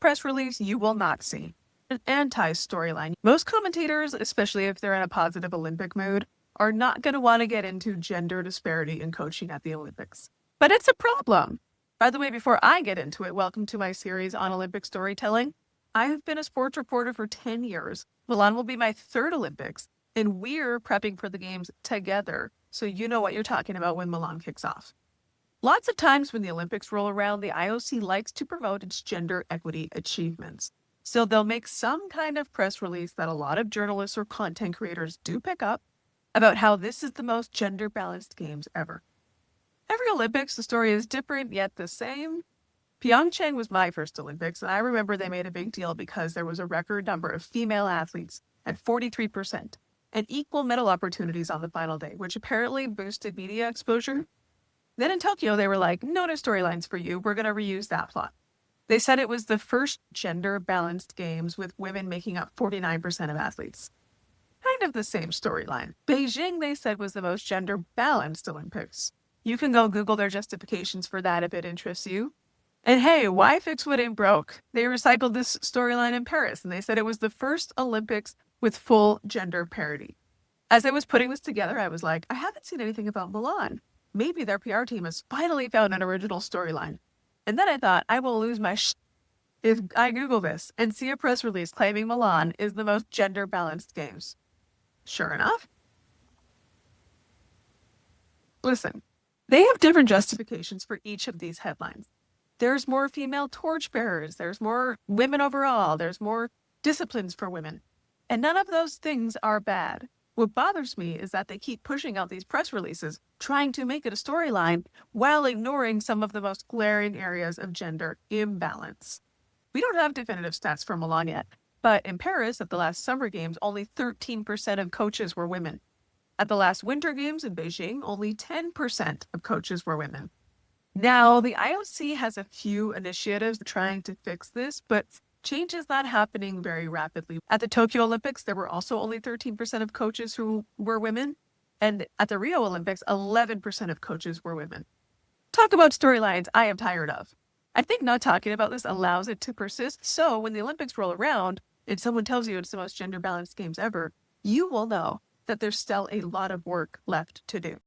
press release you will not see. An anti-storyline. Most commentators, especially if they're in a positive Olympic mood, are not going to want to get into gender disparity in coaching at the Olympics. But it's a problem. By the way, before I get into it, welcome to my series on Olympic storytelling. I have been a sports reporter for 10 years. Milan will be my third Olympics, and we're prepping for the games together, so you know what you're talking about when Milan kicks off. Lots of times when the Olympics roll around, the IOC likes to promote its gender equity achievements. So they'll make some kind of press release that a lot of journalists or content creators do pick up about how this is the most gender-balanced games ever. Every Olympics, the story is different yet the same. Pyeongchang was my first Olympics, and I remember they made a big deal because there was a record number of female athletes at 43% and equal medal opportunities on the final day, which apparently boosted media exposure. Then in Tokyo, they were like, no storylines for you. We're going to reuse that plot. They said it was the first gender-balanced games with women making up 49% of athletes. Kind of the same storyline. Beijing, they said, was the most gender-balanced Olympics. You can go Google their justifications for that if it interests you. And hey, why fix what ain't broke? They recycled this storyline in Paris, and they said it was the first Olympics with full gender parity. As I was putting this together, I was like, I haven't seen anything about Milan. Maybe their PR team has finally found an original storyline. And then I thought, I will lose my if I Google this and see a press release claiming Milan is the most gender-balanced games. Sure enough. Listen, they have different justifications for each of these headlines. There's more female torchbearers, there's more women overall, there's more disciplines for women. And none of those things are bad. What bothers me is that they keep pushing out these press releases, trying to make it a storyline, while ignoring some of the most glaring areas of gender imbalance. We don't have definitive stats for Milan yet, but in Paris at the last Summer Games, only 13% of coaches were women. At the last Winter Games in Beijing, only 10% of coaches were women. Now, the IOC has a few initiatives trying to fix this, but change is not happening very rapidly. At the Tokyo Olympics, there were also only 13% of coaches who were women. And at the Rio Olympics, 11% of coaches were women. Talk about storylines I am tired of. I think not talking about this allows it to persist. So when the Olympics roll around and someone tells you it's the most gender-balanced games ever, you will know that there's still a lot of work left to do.